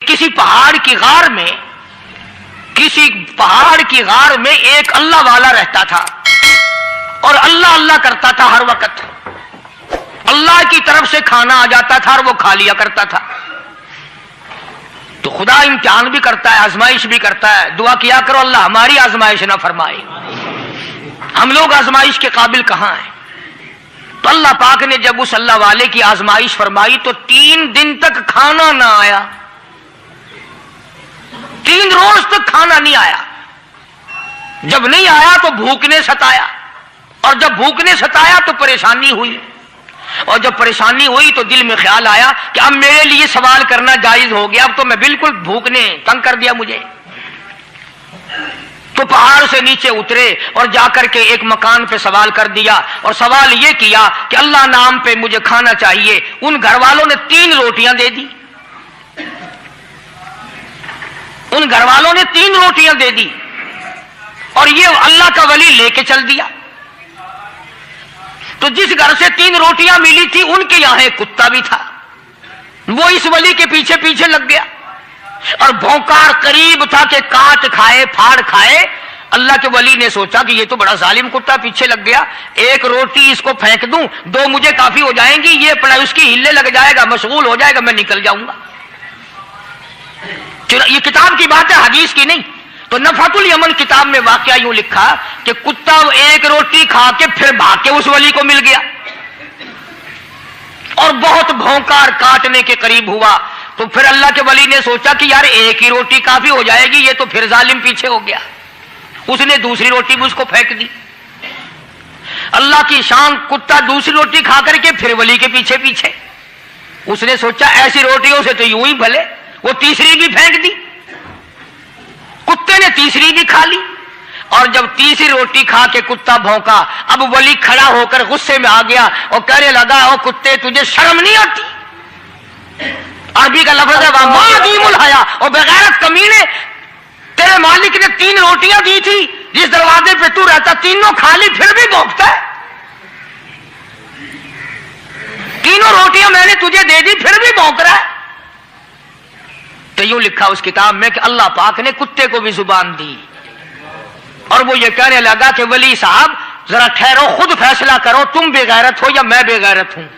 کسی پہاڑ کی غار میں ایک اللہ والا رہتا تھا اور اللہ اللہ کرتا تھا ہر وقت. اللہ کی طرف سے کھانا آ جاتا تھا اور وہ کھا لیا کرتا تھا. تو خدا امتحان بھی کرتا ہے، آزمائش بھی کرتا ہے. دعا کیا کرو اللہ ہماری آزمائش نہ فرمائے. ہم لوگ آزمائش کے قابل کہاں ہیں؟ تو اللہ پاک نے جب اس اللہ والے کی آزمائش فرمائی تو 3 دن تک کھانا نہ آیا. 3 روز تک کھانا نہیں آیا. جب نہیں آیا تو بھوک نے ستایا، اور جب بھوک نے ستایا تو پریشانی ہوئی، اور جب پریشانی ہوئی تو دل میں خیال آیا کہ اب میرے لیے سوال کرنا جائز ہو گیا، اب تو میں بالکل بھوک نے تنگ کر دیا مجھے. تو پہاڑ سے نیچے اترے اور جا کر کے ایک مکان پہ سوال کر دیا، اور سوال یہ کیا کہ اللہ نام پہ مجھے کھانا چاہیے. ان گھر والوں نے 3 روٹیاں دے دی. ان گھر والوں نے 3 روٹیاں دے دی اور یہ اللہ کا ولی لے کے چل دیا. تو جس گھر سے 3 روٹیاں ملی تھی ان کے یہاں ایک کتا بھی تھا، وہ اس ولی کے پیچھے پیچھے لگ گیا اور بھونکار قریب تھا کہ کاٹ کھائے پھاڑ کھائے. اللہ کے ولی نے سوچا کہ یہ تو بڑا ظالم کتا پیچھے لگ گیا، 1 روٹی اس کو پھینک دوں، 2 مجھے کافی ہو جائیں گی، یہ اپنا اس کی ہلے لگ جائے گا، مشغول ہو جائے گا، میں نکل جاؤں گا. یہ کتاب کی بات ہے، حدیث کی نہیں. تو نفحۃ الیمن کتاب میں واقعہ یوں لکھا کہ کتا 1 روٹی کھا کے پھر بھاگ کے اس ولی کو مل گیا اور بہت بھونکار کاٹنے کے قریب ہوا. تو پھر اللہ کے ولی نے سوچا کہ یار 1 ہی روٹی کافی ہو جائے گی، یہ تو پھر ظالم پیچھے ہو گیا. اس نے دوسری روٹی بھی اس کو پھینک دی. اللہ کی شان، کتا دوسری روٹی کھا کر کے پھر ولی کے پیچھے پیچھے. اس نے سوچا ایسی روٹیوں سے تو یوں ہی بھلے، وہ تیسری بھی پھینک دی. کتے نے تیسری بھی کھا لی، اور جب تیسری روٹی کھا کے کتا بھونکا، اب ولی کھڑا ہو کر غصے میں آ گیا اور کہنے لگا او کتے تجھے شرم نہیں آتی؟ عربی کا لفظ ہے وَمَعْدِيمُ الْحَيَا، اور بغیرت کمینے، تیرے مالک نے 3 روٹیاں دی تھی، جس دروازے پہ تو رہتا تینوں کھا لی، پھر بھی بھونکتا ہے. 3 روٹیاں میں نے تجھے دے دی پھر بھی بھونک رہا ہے. تو یوں لکھا اس کتاب میں کہ اللہ پاک نے کتے کو بھی زبان دی اور وہ یہ کہنے لگا کہ ولی صاحب ذرا ٹھہرو، خود فیصلہ کرو، تم بے غیرت ہو یا میں بے غیرت ہوں.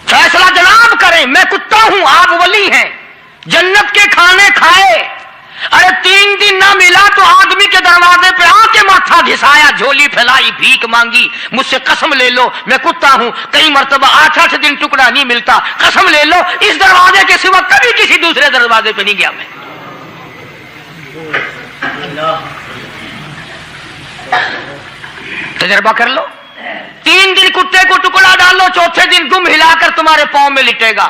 فیصلہ جناب کریں، میں کتا ہوں، آپ ولی ہیں. جنت کے کھانے کھائے، ارے 3 دن نہ ملا تو آدمی کے دروازے پہ آ کے ماتھا گھسایا، جھولی پھیلائی، بھیک مانگی، مجھ سے قسم لے لو میں کتا ہوں. کئی مرتبہ 8 دن ٹکڑا نہیں ملتا، قسم لے لو اس دروازے کے سوا کبھی کسی دوسرے دروازے پہ نہیں گیا میں. تجربہ کر لو. 3 دن کتے کو ٹکڑا ڈالو، 4تھے دن دم ہلا کر تمہارے پاؤں میں لٹے گا.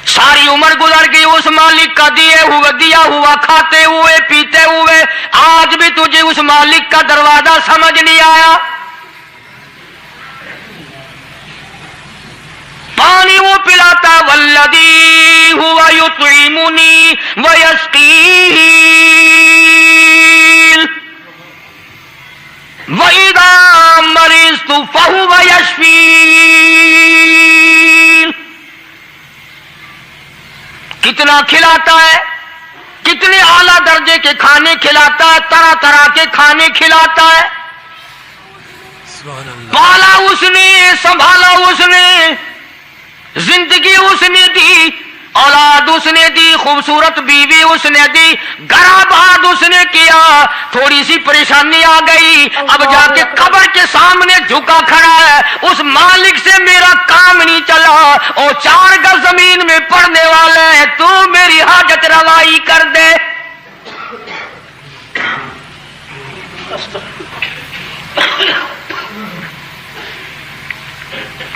ساری عمر گزر گئی اس مالک کا دیا ہوا کھاتے ہوئے پیتے ہوئے، آج بھی تجھے اس مالک کا دروازہ سمجھ نہیں آیا. پانی وہ پلاتا والذی ہوا یطعمنی ویسقین وَإِذَا مَرِضْتُ فَهُوَ يَشْفِينِ. کتنا کھلاتا ہے، کتنے اعلیٰ درجے کے کھانے کھلاتا ہے، طرح طرح کے کھانے کھلاتا ہے. پالا اس نے، سنبھالا اس نے، زندگی اس نے دی، اولاد اس نے دی، خوبصورت بیوی اس نے دی، گھر آباد اس نے کیا. تھوڑی سی پریشانی آ گئی، اب جا کے قبر کے سامنے جھکا کھڑا ہے، اس مالک سے میرا کام نہیں چلا، اور 4 گز زمین میں پڑنے والا ہے، تو میری حاجت روائی کر دے.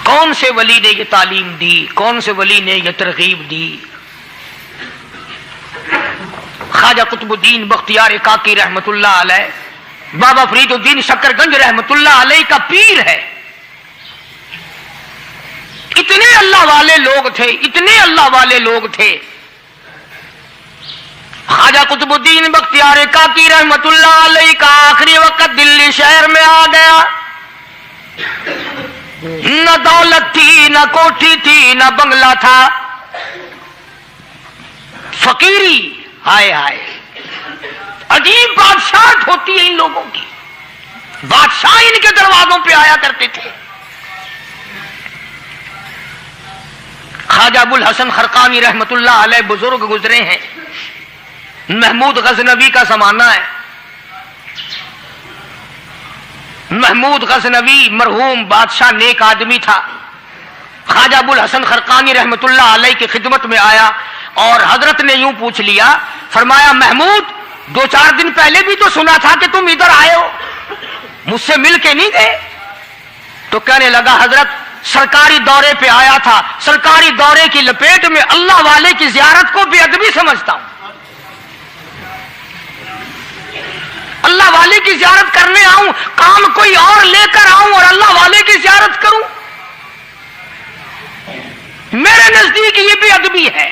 کون سے ولی نے یہ تعلیم دی، کون سے ولی نے یہ ترغیب دی؟ خواجہ قطب الدین بختیار کاکی رحمت اللہ علیہ، بابا فرید الدین شکر گنج رحمت اللہ علیہ کا پیر ہے. اتنے اللہ والے لوگ تھے، اتنے اللہ والے لوگ تھے. خواجہ قطب الدین بختیار کاکی رحمت اللہ علیہ کا آخری وقت دلی شہر میں آ گیا. نہ دولت تھی، نہ کوٹھی تھی، نہ بنگلہ تھا، فقیری. ہائے ہائے، عجیب بادشاہت ہوتی ہے ان لوگوں کی. بادشاہ ان کے دروازوں پہ آیا کرتے تھے. خواجہ ابو الحسن خرقانی رحمت اللہ علیہ بزرگ گزرے ہیں. محمود غزنوی کا زمانہ ہے. محمود غزنوی مرحوم بادشاہ نیک آدمی تھا. خواجہ ابو الحسن خرقانی رحمت اللہ علیہ کی خدمت میں آیا اور حضرت نے یوں پوچھ لیا، فرمایا محمود 2-4 دن پہلے بھی تو سنا تھا کہ تم ادھر آئے ہو، مجھ سے مل کے نہیں گئے؟ تو کہنے لگا حضرت سرکاری دورے پہ آیا تھا، سرکاری دورے کی لپیٹ میں اللہ والے کی زیارت کو بے ادبی سمجھتا ہوں. اللہ والے کی زیارت کرنے آؤں، کام کوئی اور لے کر آؤں اور اللہ والے کی زیارت کروں؟ میرے نزدیک یہ بے ادبی ہے.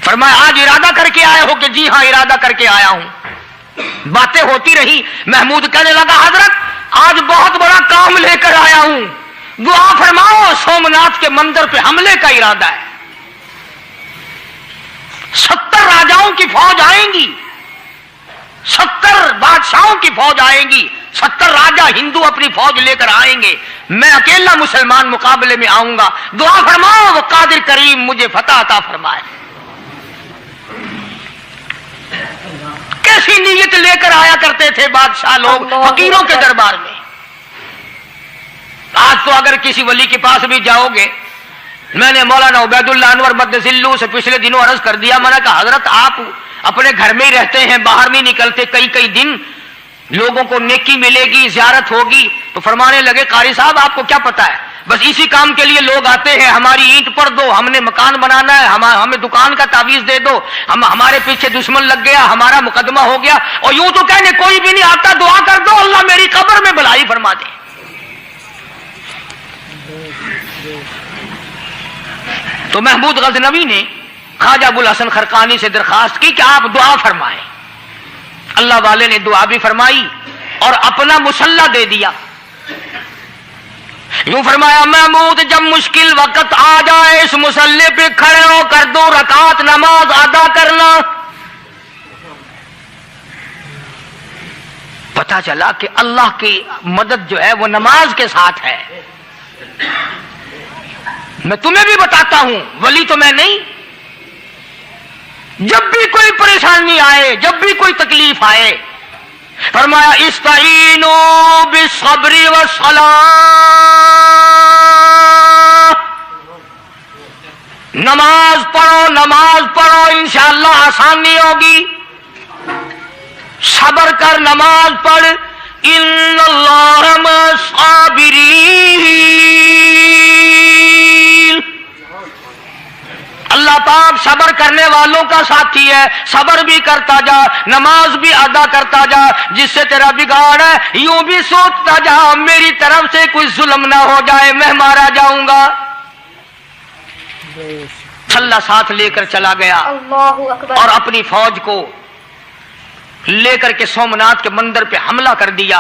فرمایا آج ارادہ کر کے آئے ہو؟ کہ جی ہاں ارادہ کر کے آیا ہوں. باتیں ہوتی رہی. محمود کہنے لگا حضرت آج بہت بڑا کام لے کر آیا ہوں، دعا فرماؤ. سومناتھ کے مندر پہ حملے کا ارادہ ہے. 70 راجاؤں کی فوج آئیں گی، 70 بادشاہوں کی فوج آئیں گی، 70 راجا ہندو اپنی فوج لے کر آئیں گے. میں اکیلا مسلمان مقابلے میں آؤں گا. دعا فرماؤ وہ قادر کریم مجھے فتح عطا فرمائے. کیسی نیت لے کر آیا کرتے تھے بادشاہ لوگ فقیروں کے دربار میں. آج تو اگر کسی ولی کے پاس بھی جاؤ گے، میں نے مولانا عبید اللہ انور مدذلو سے پچھلے دنوں عرض کر دیا، میں نے کہا حضرت آپ اپنے گھر میں ہی رہتے ہیں، باہر نہیں نکلتے، کئی دن لوگوں کو نیکی ملے گی، زیارت ہوگی. تو فرمانے لگے قاری صاحب آپ کو کیا پتا ہے، بس اسی کام کے لیے لوگ آتے ہیں. ہماری اینٹ پر دو، ہم نے مکان بنانا ہے، ہمیں دکان کا تعویذ دے دو، ہمارے پیچھے دشمن لگ گیا، ہمارا مقدمہ ہو گیا. اور یوں تو کہنے کوئی بھی نہیں آتا، دعا کر دو اللہ میری قبر میں بھلائی فرما دے. تو محمود غزنوی نے خواجہ ابو الحسن خرقانی سے درخواست کی کہ آپ دعا فرمائیں. اللہ والے نے دعا بھی فرمائی اور اپنا مسلح دے دیا. یوں فرمایا محمود جب مشکل وقت آ جائے اس مسلح پہ کھڑے ہو کر 2 رکعت نماز ادا کرنا. پتا چلا کہ اللہ کی مدد جو ہے وہ نماز کے ساتھ ہے. میں تمہیں بھی بتاتا ہوں، ولی تو میں نہیں. جب بھی کوئی پریشانی آئے، جب بھی کوئی تکلیف آئے، فرمایا استعینوا بالصبر والصلاۃ، نماز پڑھو انشاءاللہ آسانی ہوگی. صبر کر، نماز پڑھ. ان اللہ مع الصابرین، اللہ پاک صبر کرنے والوں کا ساتھی ہے. صبر بھی کرتا جا، نماز بھی ادا کرتا جا. جس سے تیرا بگاڑ ہے یوں بھی سوچتا جا میری طرف سے کوئی ظلم نہ ہو جائے، میں مارا جاؤں گا. اللہ ساتھ لے کر چلا گیا اور اپنی فوج کو لے کر کے سومناتھ کے مندر پہ حملہ کر دیا.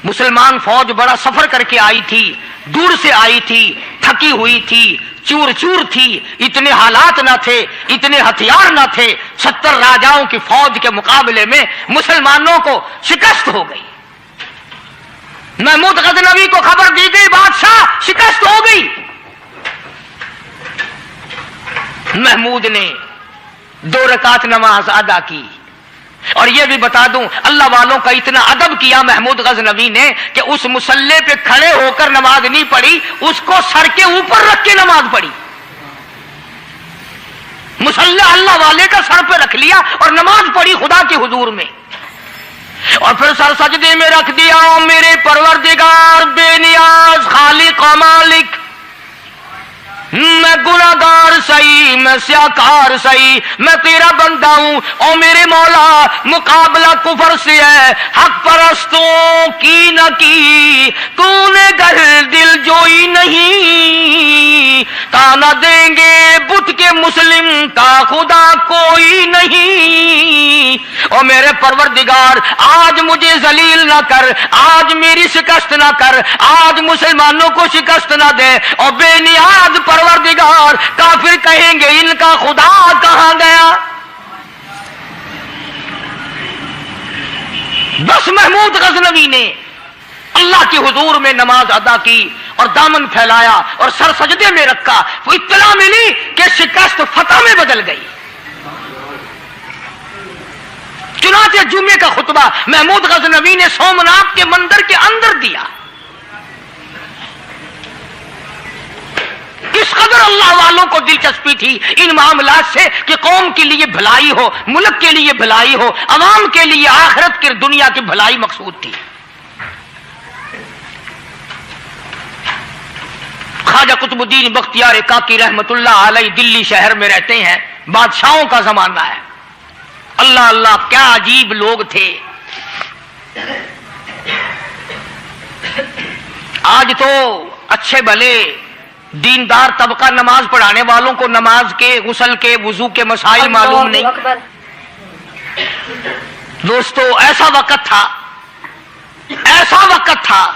مسلمان فوج بڑا سفر کر کے آئی تھی، دور سے آئی تھی، تھکی ہوئی تھی، چور چور تھی، اتنے حالات نہ تھے، اتنے ہتھیار نہ تھے. 70 راجاؤں کی فوج کے مقابلے میں مسلمانوں کو شکست ہو گئی. محمود غزنوی کو خبر دی گئی بادشاہ شکست ہو گئی. محمود نے 2 رکعت نماز ادا کی. اور یہ بھی بتا دوں اللہ والوں کا اتنا ادب کیا محمود غزنوی نے کہ اس مسلح پہ کھڑے ہو کر نماز نہیں پڑھی، اس کو سر کے اوپر رکھ کے نماز پڑھی. مسلح اللہ والے کا سر پہ رکھ لیا اور نماز پڑھی خدا کے حضور میں. اور پھر سر سجدے میں رکھ دیا. میرے پروردگار بے نیاز خالق و مالک، میں گناہگار صحیح، میں سیاکار صحیح، میں تیرا بندہ ہوں. او میرے مولا مقابلہ کفر سے ہے، حق پرستوں کی نہ کی تو نے گر دل جوئی نہیں. تانا دیں گے بت کے مسلم کا خدا کوئی نہیں. اور میرے پروردگار آج مجھے ذلیل نہ کر، آج میری شکست نہ کر، آج مسلمانوں کو شکست نہ دے۔ اور بے نیاز پروردگار، کافر کہیں گے ان کا خدا کہاں گیا؟ بس محمود غزنوی نے اللہ کے حضور میں نماز ادا کی اور دامن پھیلایا اور سر سجدے میں رکھا، وہ اطلاع ملی کہ شکست فتح میں بدل گئی۔ چنانچہ جمعے کا خطبہ محمود غزنوی نے سومناتھ کے مندر کے اندر دیا۔ اس قدر اللہ والوں کو دلچسپی تھی ان معاملات سے کہ قوم کے لیے بھلائی ہو، ملک کے لیے بھلائی ہو، عوام کے لیے آخرت کی دنیا کی بھلائی مقصود تھی۔ خواجہ قطب الدین بختیار کاکی رحمت اللہ علیہ دلی شہر میں رہتے ہیں، بادشاہوں کا زمانہ ہے۔ اللہ اللہ کیا عجیب لوگ تھے۔ آج تو اچھے بھلے دیندار طبقہ نماز پڑھانے والوں کو نماز کے، غسل کے، وضو کے مسائل معلوم نہیں۔ دوستو ایسا وقت تھا، ایسا وقت تھا،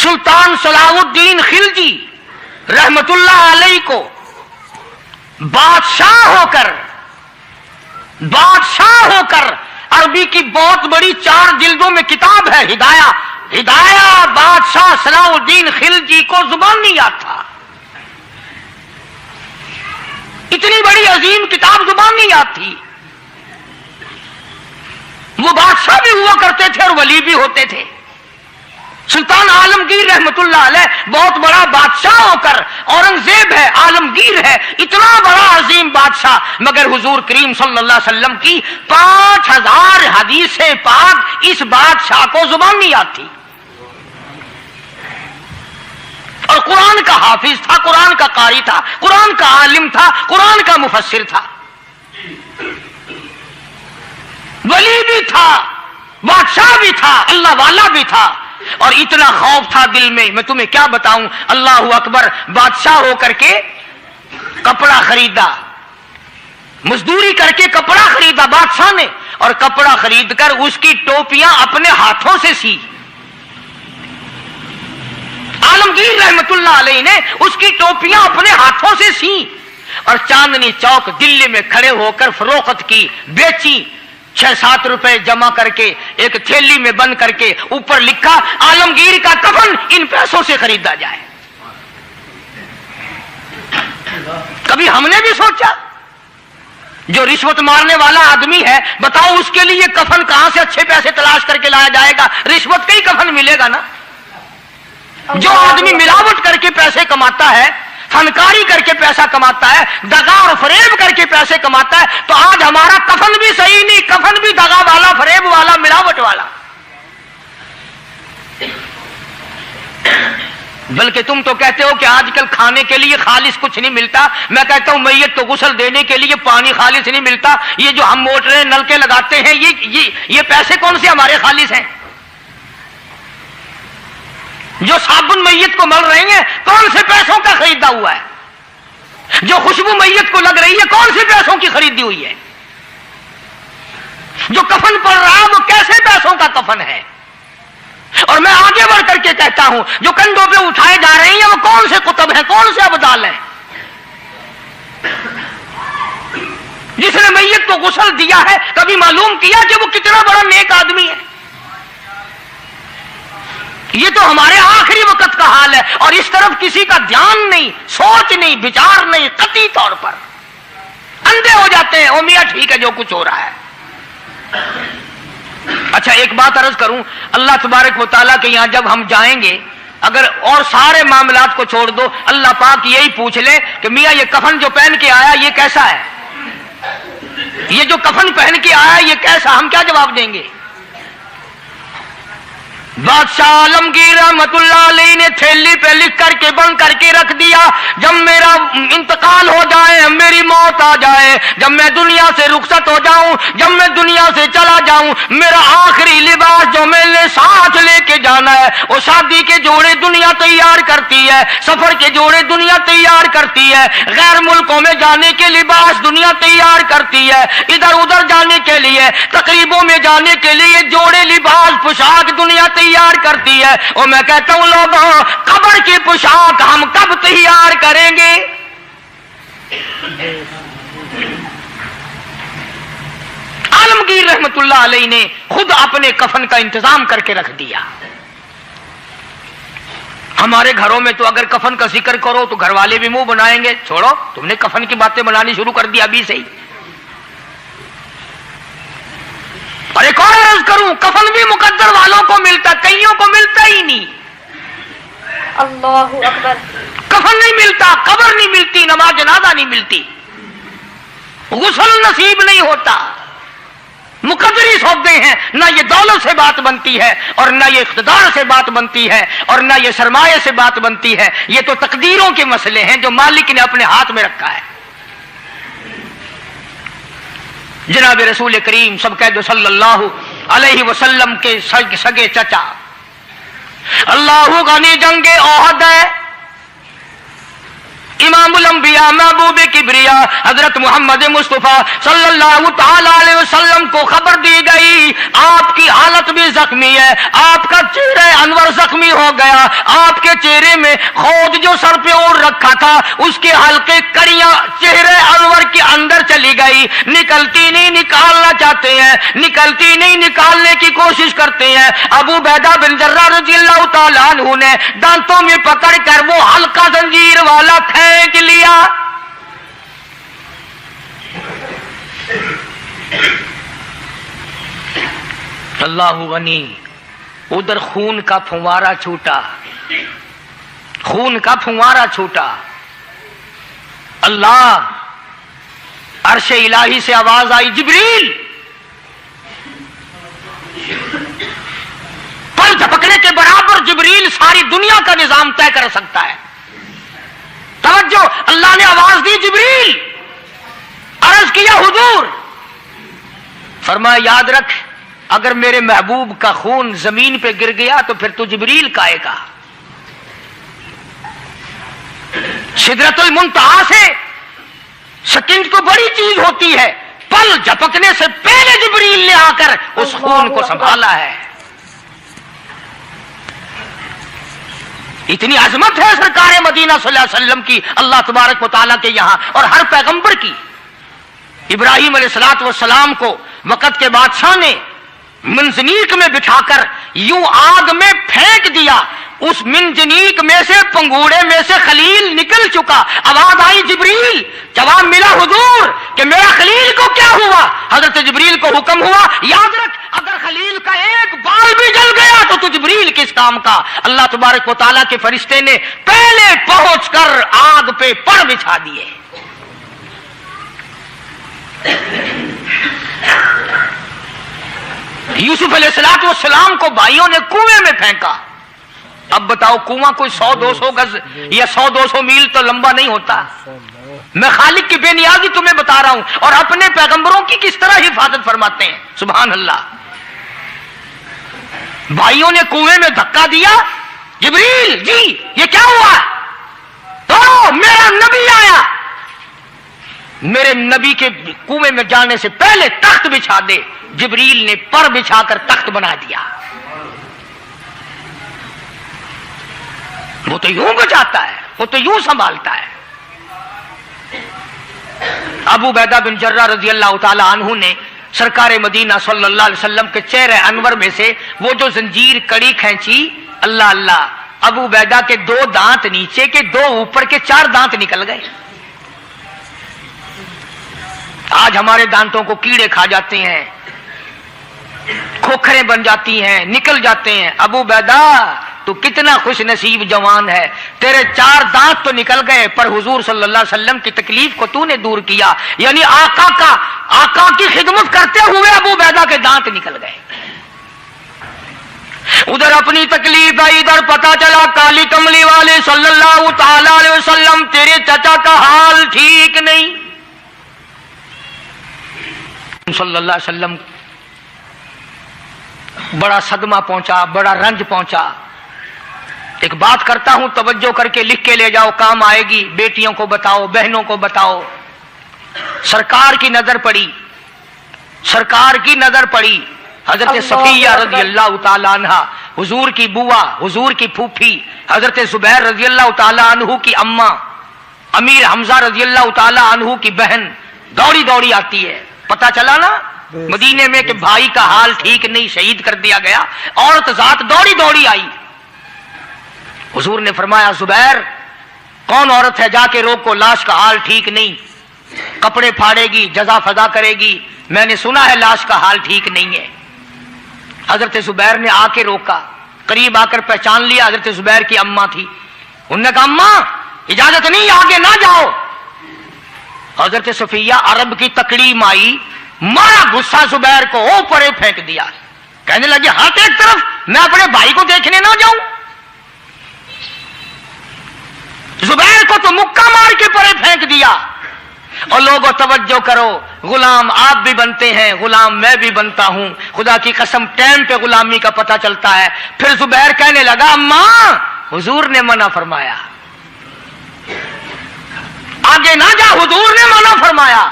سلطان صلاح الدین خلجی رحمت اللہ علیہ کو بادشاہ ہو کر عربی کی بہت بڑی 4 جلدوں میں کتاب ہے ہدایہ بادشاہ صلاح الدین خلجی کو زبان نہیں آتا، اتنی بڑی عظیم کتاب زبان نہیں آتی۔ وہ بادشاہ بھی ہوا کرتے تھے اور ولی بھی ہوتے تھے۔ سلطان عالمگیر رحمت اللہ علیہ بہت بڑا بادشاہ ہو کر، اورنگزیب ہے، عالمگیر ہے، اتنا بڑا عظیم بادشاہ، مگر حضور کریم صلی اللہ علیہ وسلم کی 5000 حدیث پاک اس بادشاہ کو زبان نہیں آتی۔ اور قرآن کا حافظ تھا، قرآن کا قاری تھا، قرآن کا عالم تھا، قرآن کا مفسر تھا، ولی بھی تھا، بادشاہ بھی تھا، اللہ والا بھی تھا، اور اتنا خوف تھا دل میں تمہیں کیا بتاؤں۔ اللہ اکبر، بادشاہ ہو کر کے کپڑا خریدا، مزدوری کر کے کپڑا خریدا بادشاہ نے، اور کپڑا خرید کر اس کی ٹوپیاں اپنے ہاتھوں سے سی۔ عالمگیر رحمت اللہ علیہ نے اس کی ٹوپیاں اپنے ہاتھوں سے سی اور چاندنی چوک دلی میں کھڑے ہو کر فروخت کی، بیچی۔ 6-7 روپے جمع کر کے ایک تھیلی میں بند کر کے اوپر لکھا عالمگیر کا کفن ان پیسوں سے خریدا جائے۔ کبھی ہم نے بھی سوچا جو رشوت مارنے والا آدمی ہے، بتاؤ اس کے لیے کفن کہاں سے اچھے پیسے تلاش کر کے لایا جائے گا؟ رشوت کا ہی کفن ملے گا نا۔ جو آدمی ملاوٹ کر کے پیسے کماتا ہے، فنکاری کر کے پیسہ کماتا ہے، دغا اور فریب کر کے پیسے کماتا ہے، تو آج ہمارا کفن بھی صحیح نہیں، کفن بھی دغا والا، فریب والا، ملاوٹ والا۔ بلکہ تم تو کہتے ہو کہ آج کل کھانے کے لیے خالص کچھ نہیں ملتا، میں کہتا ہوں میت کو غسل دینے کے لیے پانی خالص نہیں ملتا۔ یہ جو ہم موٹریں نلکے لگاتے ہیں، یہ پیسے کون سے ہمارے خالص ہیں؟ جو صابن میت کو مل رہی ہیں کون سے پیسوں کا خریدا ہوا ہے؟ جو خوشبو میت کو لگ رہی ہے کون سے پیسوں کی خریدی ہوئی ہے؟ جو کفن پڑ رہا ہے وہ کیسے پیسوں کا کفن ہے؟ اور میں آگے بڑھ کر کے کہتا ہوں جو کندھوں پہ اٹھائے جا رہے ہیں وہ کون سے کتب ہیں، کون سے ابدال ہیں؟ جس نے میت کو غسل دیا ہے کبھی معلوم کیا کہ وہ کتنا بڑا نیک آدمی ہے؟ یہ تو ہمارے آخری وقت کا حال ہے، اور اس طرف کسی کا دھیان نہیں، سوچ نہیں، وچار نہیں، قطعی طور پر اندھے ہو جاتے ہیں۔ او میاں ٹھیک ہے جو کچھ ہو رہا ہے۔ اچھا ایک بات عرض کروں، اللہ تبارک و تعالیٰ کے یہاں جب ہم جائیں گے، اگر اور سارے معاملات کو چھوڑ دو، اللہ پاک یہی پوچھ لے کہ میاں یہ کفن جو پہن کے آیا یہ کیسا ہے؟ یہ جو کفن پہن کے آیا یہ کیسا؟ ہم کیا جواب دیں گے؟ بادشاہ عالمگیر رحمتullah علیہ نے تھیلی پہ لکھ کر کے بند کر کے رکھ دیا، جب میرا انتقال ہو جائے، میری موت آ جائے، جب میں دنیا سے رخصت ہو جاؤں، جب میں دنیا سے چلا جاؤں، میرا آخری لباس جو میں نے ساتھ لے کے جانا ہے، وہ شادی کے جوڑے دنیا تیار کرتی ہے، سفر کے جوڑے دنیا تیار کرتی ہے، غیر ملکوں میں جانے کے لباس دنیا تیار کرتی ہے، ادھر ادھر جانے کے لیے، تقریبوں میں جانے کے لیے جوڑے لباس پوشاک دنیا تیار کرتی ہے، اور میں کہتا ہوں لوگوں، قبر کی پوشاک ہم کب تیار کریں گے؟ عالمگیر رحمت اللہ علیہ نے خود اپنے کفن کا انتظام کر کے رکھ دیا۔ ہمارے گھروں میں تو اگر کفن کا ذکر کرو تو گھر والے بھی منہ بنائیں گے، چھوڑو تم نے کفن کی باتیں بنانی شروع کر دی ابھی سے ہی۔ اور ایک اور عرض کروں، کفن بھی مقدر والوں کو ملتا، کئیوں کو ملتا ہی نہیں۔ اللہ اکبر۔ کفن نہیں ملتا، قبر نہیں ملتی، نماز جنازہ نہیں ملتی، غسل نصیب نہیں ہوتا، مقدری سودے ہیں، نہ یہ دولت سے بات بنتی ہے اور نہ یہ اقتدار سے بات بنتی ہے اور نہ یہ سرمایہ سے بات بنتی ہے، یہ تو تقدیروں کے مسئلے ہیں جو مالک نے اپنے ہاتھ میں رکھا ہے۔ جناب رسول کریم سب کہہ دو صلی اللہ علیہ وسلم کے سگے چچا، اللہ غنی جنگ احد ہے، امام الانبیاء محبوب کبریا حضرت محمد مصطفیٰ صلی اللہ تعالی علیہ وسلم کو خبر دی گئی آپ کی حالت بھی زخمی ہے، آپ کا چہرہ انور زخمی ہو گیا، آپ کے چہرے میں خود جو سر پہ اوڑھ رکھا تھا اس کے حلقے کڑیاں چہرے انور کے اندر چلی گئی، نکلتی نہیں، نکالنا چاہتے ہیں، نکلتی نہیں، نکالنے کی کوشش کرتے ہیں۔ ابو عبیدہ بن جراح رضی اللہ تعالیٰ عنہ نے دانتوں میں پکڑ کر وہ حلقہ زنجیر والا پھینک لیا۔ اللہ غنی، ادھر خون کا پھوارا چھوٹا، خون کا پھوارا چھوٹا، اللہ، عرش الہی سے آواز آئی، جبریل، پر جھپکنے کے برابر جبریل ساری دنیا کا نظام طے کر سکتا ہے۔ توجہ، اللہ نے آواز دی، جبریل، عرض کیا حضور، فرمایا یاد رکھ اگر میرے محبوب کا خون زمین پہ گر گیا تو پھر تو جبریل کا آئے گا۔ سدرۃ المنتہا سے سکنڈ کو بڑی چیز ہوتی ہے، پل جھپکنے سے پہلے جبریل نے آ کر اس خون کو سنبھالا ہے۔ اتنی عظمت ہے سرکار مدینہ صلی اللہ علیہ وسلم کی اللہ تبارک و تعالیٰ کے یہاں اور ہر پیغمبر کی۔ ابراہیم علیہ الصلوۃ والسلام کو وقت کے بادشاہ نے منجنیق میں بٹھا کر یوں آگ میں پھینک دیا، اس منجنیق میں سے، پنگوڑے میں سے خلیل نکل چکا، آواز آئی جبریل، جواب ملا حضور کہ میرا خلیل کو کیا ہوا؟ حضرت جبریل کو حکم ہوا یاد رکھ اگر خلیل کا ایک بال بھی جل گیا تو جبریل کس کام کا؟ اللہ تبارک و تعالیٰ کے فرشتے نے پہلے پہنچ کر آگ پہ پر بچھا دیے۔ یوسف علیہ السلام کو بھائیوں نے کنویں میں پھینکا۔ اب بتاؤ کنواں کوئی 100-200 گز یا 100-200 میل تو لمبا نہیں ہوتا۔ میں خالق کی بے نیازی تمہیں بتا رہا ہوں اور اپنے پیغمبروں کی کس طرح حفاظت فرماتے ہیں، سبحان اللہ۔ بھائیوں نے کنویں میں دھکا دیا، جبریل جی یہ کیا ہوا؟ تو میرا نبی آیا، میرے نبی کے کنویں میں جانے سے پہلے تخت بچھا دے۔ جبریل نے پر بچھا کر تخت بنا دیا۔ وہ تو یوں بچاتا ہے، وہ تو یوں سنبھالتا ہے۔ ابو عبیدہ بن جراح رضی اللہ تعالی عنہ نے سرکار مدینہ صلی اللہ علیہ وسلم کے چہرے انور میں سے وہ جو زنجیر کڑی کھینچی، اللہ اللہ، ابو عبیدہ کے 2 دانت نیچے کے، 2 اوپر کے، 4 دانت نکل گئے۔ آج ہمارے دانتوں کو کیڑے کھا جاتے ہیں، کھوکھریں بن جاتی ہیں، نکل جاتے ہیں۔ ابو عبیدہ تو کتنا خوش نصیب جوان ہے، تیرے 4 دانت تو نکل گئے پر حضور صلی اللہ علیہ وسلم کی تکلیف کو تو نے دور کیا، یعنی آقا کی خدمت کرتے ہوئے ابو عبیدہ کے دانت نکل گئے۔ ادھر اپنی تکلیف ہے، ادھر پتا چلا کالی کملی والے صلی اللہ تعالی علیہ وسلم تیرے چچا کا حال ٹھیک نہیں. صلی اللہ علیہ وسلم بڑا صدمہ پہنچا، بڑا رنج پہنچا. ایک بات کرتا ہوں، توجہ کر کے لکھ کے لے جاؤ، کام آئے گی. بیٹیوں کو بتاؤ، بہنوں کو بتاؤ. سرکار کی نظر پڑی، سرکار کی نظر پڑی. حضرت صفیہ رضی اللہ تعالی عنہ، حضور کی بوا، حضور کی پھوپھی، حضرت زبیر رضی اللہ تعالی عنہ کی اماں، امیر حمزہ رضی اللہ تعالی عنہ کی بہن دوڑی دوڑی آتی ہے. پتا چلا نا مدینے میں کہ بھائی کا حال ٹھیک نہیں، شہید کر دیا گیا. عورت ذات دوڑی دوڑی آئی. حضور نے فرمایا زبیر کون عورت ہے، جا کے روکو، لاش کا حال ٹھیک نہیں، کپڑے پھاڑے گی، جزا فضا کرے گی. میں نے سنا ہے لاش کا حال ٹھیک نہیں ہے. حضرت زبیر نے آ کے روکا، قریب آ کر پہچان لیا حضرت زبیر کی اماں تھی. انہوں نے کہا اماں اجازت نہیں، آگے نہ جاؤ. حضرت صفیہ عرب کی تکڑی مائی، مارا غصہ زبیر کو، اوپر پھینک دیا. کہنے لگی ہاتھ ایک طرف، میں اپنے بھائی کو دیکھنے نہ جاؤں. زبیر کو تو مکہ مار کے پرے پھینک دیا. اور لوگوں توجہ کرو، غلام آپ بھی بنتے ہیں، غلام میں بھی بنتا ہوں. خدا کی قسم ٹائم پہ غلامی کا پتہ چلتا ہے. پھر زبیر کہنے لگا اماں حضور نے منع فرمایا، آگے نہ جا، حضور نے منع فرمایا.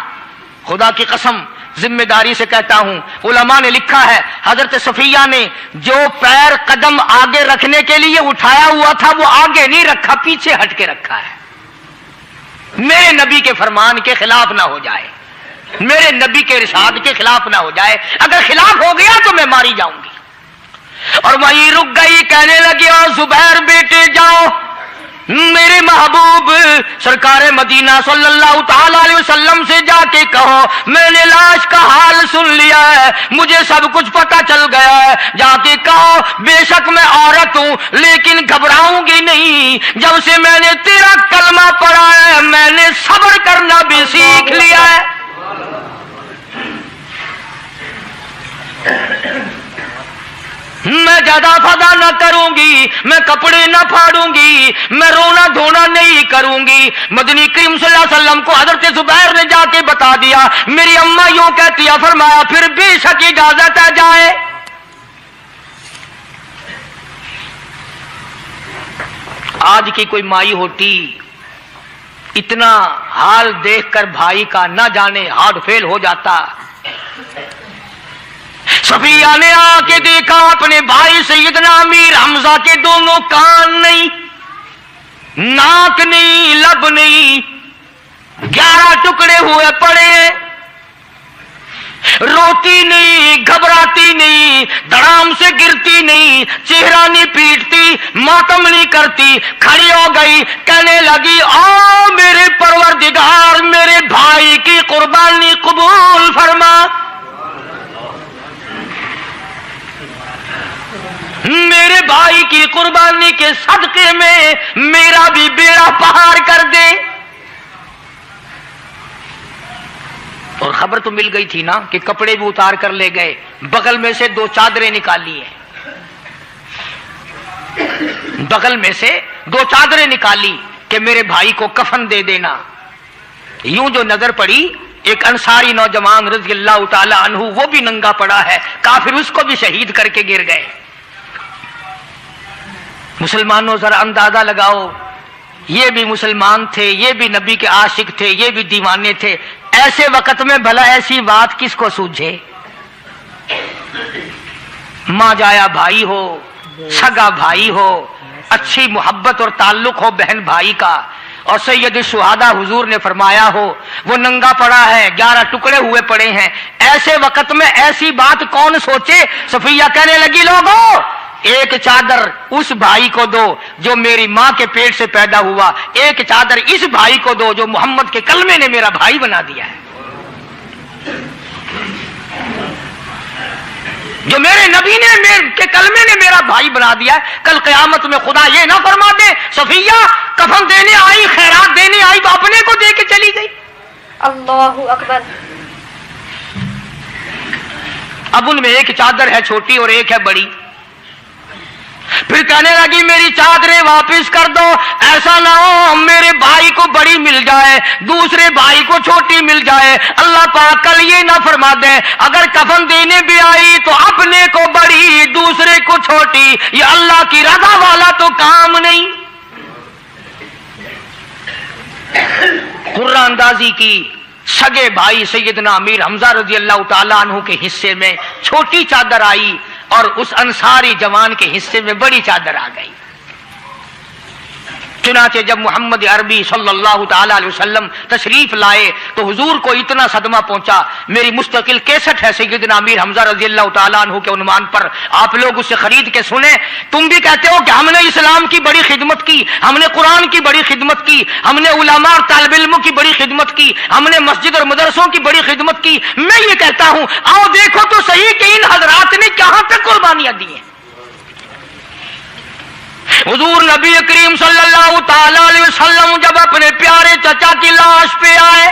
خدا کی قسم ذمہ داری سے کہتا ہوں، علماء نے لکھا ہے حضرت صفیہ نے جو پیر قدم آگے رکھنے کے لیے اٹھایا ہوا تھا وہ آگے نہیں رکھا، پیچھے ہٹ کے رکھا ہے. میرے نبی کے فرمان کے خلاف نہ ہو جائے، میرے نبی کے ارشاد کے خلاف نہ ہو جائے. اگر خلاف ہو گیا تو میں ماری جاؤں گی. اور وہیں رک گئی. کہنے لگی اور زبیر بیٹے جاؤ، میرے محبوب سرکار مدینہ صلی اللہ تعالی علیہ وسلم سے جا کے کہو میں نے لاش کا حال سن لیا ہے، مجھے سب کچھ پتا چل گیا ہے. جا کے کہو بے شک میں عورت ہوں لیکن گھبراؤں گی نہیں. جب سے میں نے تیرا کلمہ پڑھا ہے میں نے صبر کرنا بھی سیکھ لیا ہے. میں زیادہ فضا نہ کروں گی، میں کپڑے نہ پھاڑوں گی، میں رونا دھونا نہیں کروں گی. مدنی کریم صلی اللہ علیہ وسلم کو حضرت زبیر نے جا کے بتا دیا. میری اماں یوں کہتی ہے، فرمایا پھر بے شک اجازت ہے جائے. آج کی کوئی مائی ہوتی اتنا حال دیکھ کر بھائی کا نہ جانے ہارٹ فیل ہو جاتا. صفیہ نے آ کے دیکھا اپنے بھائی سیدنا امیر حمزہ کے دونوں کان نہیں، ناک نہیں، لب نہیں، 11 ٹکڑے ہوئے پڑے. روتی نہیں، گھبراتی نہیں، دڑام سے گرتی نہیں، چہرہ نہیں پیٹتی، ماتم نہیں کرتی. کھڑی ہو گئی، کہنے لگی او میرے پروردگار میرے بھائی کی قربانی قبول فرما، میرے بھائی کی قربانی کے صدقے میں میرا بھی بیڑا پہاڑ کر دے. اور خبر تو مل گئی تھی نا کہ کپڑے بھی اتار کر لے گئے. بغل میں سے 2 چادریں نکالی ہیں، بغل میں سے 2 چادریں نکالی کہ میرے بھائی کو کفن دے دینا. یوں جو نظر پڑی ایک انصاری نوجوان رضی اللہ تعالی عنہ، وہ بھی ننگا پڑا ہے، کافر اس کو بھی شہید کر کے گر گئے. مسلمانوں ذرا اندازہ لگاؤ، یہ بھی مسلمان تھے، یہ بھی نبی کے عاشق تھے، یہ بھی دیوانے تھے. ایسے وقت میں بھلا ایسی بات کس کو سوجھے؟ ماں جایا بھائی ہو، سگا بھائی ہو، اچھی محبت اور تعلق ہو بہن بھائی کا، اور سید الشہداء حضور نے فرمایا ہو وہ ننگا پڑا ہے، 11 ٹکڑے ہوئے پڑے ہیں. ایسے وقت میں ایسی بات کون سوچے؟ صفیہ کہنے لگی لوگوں ایک چادر اس بھائی کو دو جو میری ماں کے پیٹ سے پیدا ہوا، ایک چادر اس بھائی کو دو جو محمد کے کلمے نے میرا بھائی بنا دیا ہے، جو میرے نبی نے کے کلمے نے میرا بھائی بنا دیا ہے. کل قیامت میں خدا یہ نہ فرما دے صفیہ کفن دینے آئی، خیرات دینے آئی تو اپنے کو دے کے چلی گئی. اللہ اکبر. اب ان میں ایک چادر ہے چھوٹی اور ایک ہے بڑی. پھر کہنے لگی میری چادریں واپس کر دو، ایسا نہ ہو میرے بھائی کو بڑی مل جائے دوسرے بھائی کو چھوٹی مل جائے، اللہ پاک کل یہ نہ فرما دے اگر کفن دینے بھی آئی تو اپنے کو بڑی دوسرے کو چھوٹی، یہ اللہ کی رضا والا تو کام نہیں۔ قرآن اندازی کی سگے بھائی سیدنا امیر حمزہ رضی اللہ تعالیٰ عنہ کے حصے میں چھوٹی چادر آئی اور اس انصاری جوان کے حصے میں بڑی چادر آ گئی۔ چنانچہ جب محمد عربی صلی اللہ تعالی علیہ وسلم تشریف لائے تو حضور کو اتنا صدمہ پہنچا، میری مستقل کیسٹ ہے سیدنا امیر حمزہ رضی اللہ تعالیٰ عنہ کے عنوان پر، آپ لوگ اسے خرید کے سنیں۔ تم بھی کہتے ہو کہ ہم نے اسلام کی بڑی خدمت کی، ہم نے قرآن کی بڑی خدمت کی، ہم نے علماء اور طالب علموں کی بڑی خدمت کی، ہم نے مسجد اور مدرسوں کی بڑی خدمت کی۔ میں یہ کہتا ہوں آؤ دیکھو تو صحیح کہ ان حضرات نے کہاں تک قربانیاں دی ہیں۔ حضور نبی کریم صلی اللہ تعالی علیہ وسلم جب اپنے پیارے چچا کی لاش پہ آئے،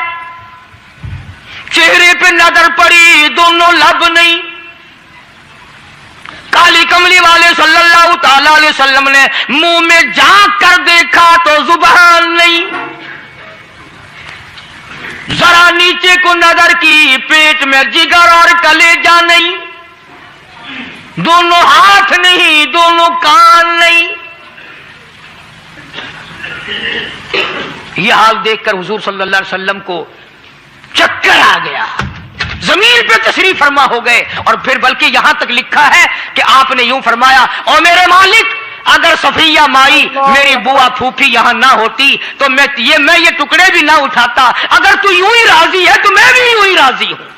چہرے پہ نظر پڑی دونوں لب نہیں، کالی کملی والے صلی اللہ تعالی علیہ وسلم نے منہ میں جھانک کر دیکھا تو زبان نہیں، ذرا نیچے کو نظر کی پیٹ میں جگر اور کلیجہ نہیں، دونوں ہاتھ نہیں دونوں کان نہیں۔ یہ حال دیکھ کر حضور صلی اللہ علیہ وسلم کو چکر آ گیا، زمین پہ تشریف فرما ہو گئے، اور پھر بلکہ یہاں تک لکھا ہے کہ آپ نے یوں فرمایا او میرے مالک اگر صفیہ مائی میری بوا پھوپھی یہاں نہ ہوتی تو میں یہ ٹکڑے بھی نہ اٹھاتا، اگر تو یوں ہی راضی ہے تو میں بھی یوں ہی راضی ہوں۔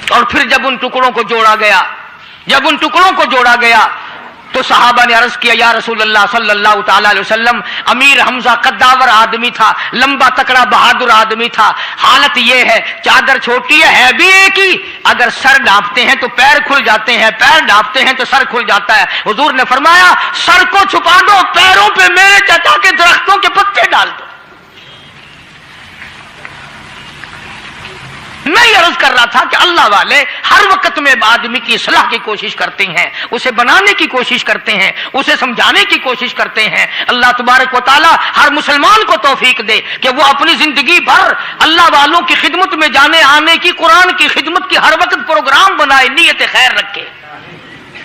اور پھر جب ان ٹکڑوں کو جوڑا گیا تو صحابہ نے عرض کیا یا رسول اللہ صلی اللہ تعالی علیہ وسلم امیر حمزہ قداور آدمی تھا، لمبا تکڑا بہادر آدمی تھا، حالت یہ ہے چادر چھوٹی ہے بھی ایک ہی، اگر سر ڈھانپتے ہیں تو پیر کھل جاتے ہیں، پیر ڈھانپتے ہیں تو سر کھل جاتا ہے۔ حضور نے فرمایا سر کو چھپا دو، پیروں پہ میرے چچا کے درختوں کے پتے ڈال دو۔ میں یہ عرض کر رہا تھا کہ اللہ والے ہر وقت میں آدمی کی اصلاح کی کوشش کرتے ہیں، اسے بنانے کی کوشش کرتے ہیں، اسے سمجھانے کی کوشش کرتے ہیں۔ اللہ تبارک و تعالی ہر مسلمان کو توفیق دے کہ وہ اپنی زندگی بھر اللہ والوں کی خدمت میں جانے آنے کی، قرآن کی خدمت کی ہر وقت پروگرام بنائے، نیت خیر رکھے۔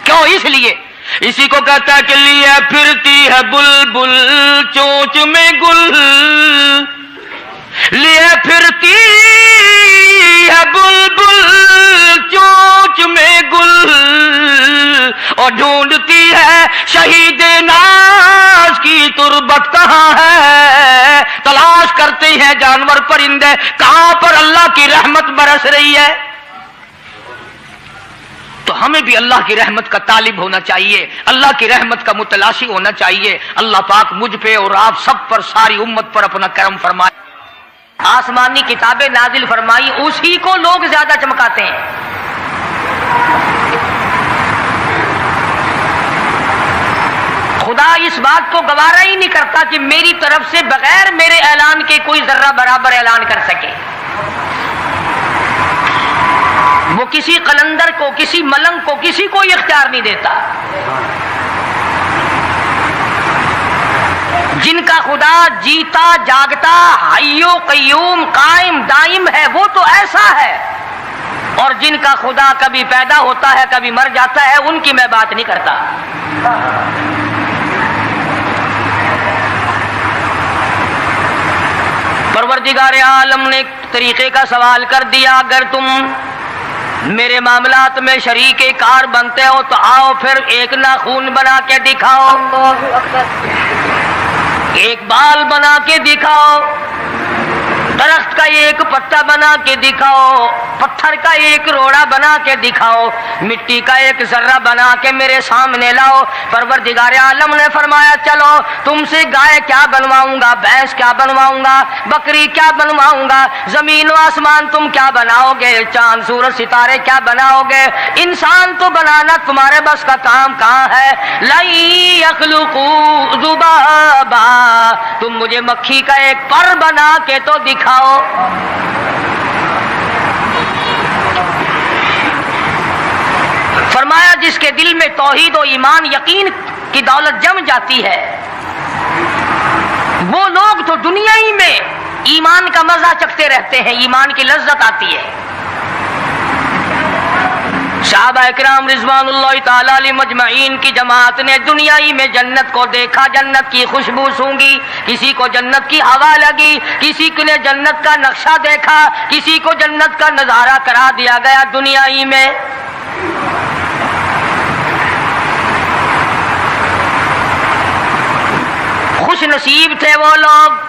کیوں؟ اس لیے اسی کو کہتا ہے کہ لیے پھرتی ہے بلبل چونچ میں گل، لیے پھرتی ہے بلبل چونچ میں گل، اور ڈھونڈتی ہے شہید ناز کی تربت کہاں ہے، تلاش کرتے ہیں جانور پرندے کہاں پر اللہ کی رحمت برس رہی ہے۔ تو ہمیں بھی اللہ کی رحمت کا طالب ہونا چاہیے، اللہ کی رحمت کا متلاشی ہونا چاہیے۔ اللہ پاک مجھ پہ اور آپ سب پر، ساری امت پر اپنا کرم فرمائے۔ آسمانی کتابیں نازل فرمائی اسی کو لوگ زیادہ چمکاتے ہیں۔ خدا اس بات کو گوارا ہی نہیں کرتا کہ میری طرف سے بغیر میرے اعلان کے کوئی ذرہ برابر اعلان کر سکے۔ وہ کسی قلندر کو، کسی ملنگ کو، کسی کو اختیار نہیں دیتا۔ جن کا خدا جیتا جاگتا حی و قیوم قائم دائم ہے وہ تو ایسا ہے، اور جن کا خدا کبھی پیدا ہوتا ہے کبھی مر جاتا ہے ان کی میں بات نہیں کرتا۔ پروردگار عالم نے طریقے کا سوال کر دیا، اگر تم میرے معاملات میں شریک کار بنتے ہو تو آؤ پھر ایک ناخون بنا کے دکھاؤ، اللہ اکبر، ایک بال بنا کے دکھاؤ، درخت کا ایک پتا بنا کے دکھاؤ، پتھر کا ایک روڑا بنا کے دکھاؤ، مٹی کا ایک ذرہ بنا کے میرے سامنے لاؤ۔ پروردگار عالم نے فرمایا چلو تم سے گائے کیا بنواؤں گا، بھینس کیا بنواؤں گا، بکری کیا بنواؤں گا، زمین و آسمان تم کیا بناؤ گے، چاند سورج ستارے کیا بناؤ گے، انسان تو بنانا تمہارے بس کا کام کہاں ہے۔ لَن يَخْلُقُوا ذُبَابًا، تم مجھے مکھی کا ایک پر بنا کے تو دکھاؤ۔ فرمایا جس کے دل میں توحید و ایمان یقین کی دولت جم جاتی ہے وہ لوگ تو دنیا ہی میں ایمان کا مزہ چکھتے رہتے ہیں، ایمان کی لذت آتی ہے۔ صحابہ اکرام رضوان اللہ تعالی علیہ مجمعین کی جماعت نے دنیا ہی میں جنت کو دیکھا، جنت کی خوشبو سونگھی، کسی کو جنت کی ہوا لگی، کسی نے جنت کا نقشہ دیکھا، کسی کو جنت کا نظارہ کرا دیا گیا دنیا ہی میں۔ خوش نصیب تھے وہ لوگ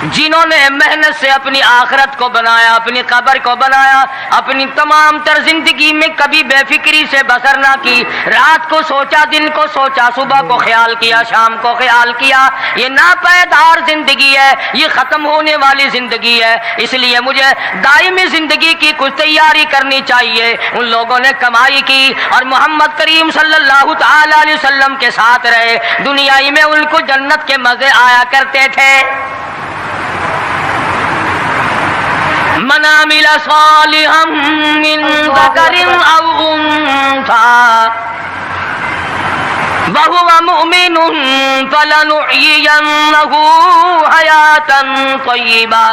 جنہوں نے محنت سے اپنی آخرت کو بنایا، اپنی قبر کو بنایا، اپنی تمام تر زندگی میں کبھی بے فکری سے بسر نہ کی، رات کو سوچا، دن کو سوچا، صبح کو خیال کیا، شام کو خیال کیا۔ یہ ناپائیدار زندگی ہے، یہ ختم ہونے والی زندگی ہے، اس لیے مجھے دائمی زندگی کی کچھ تیاری کرنی چاہیے۔ ان لوگوں نے کمائی کی اور محمد کریم صلی اللہ تعالی علیہ وسلم کے ساتھ رہے، دنیا ہی میں ان کو جنت کے مزے آیا کرتے تھے۔ من عمل صالحا من ذکر او انثى وهو مؤمن فلنحيينه حياة طیبة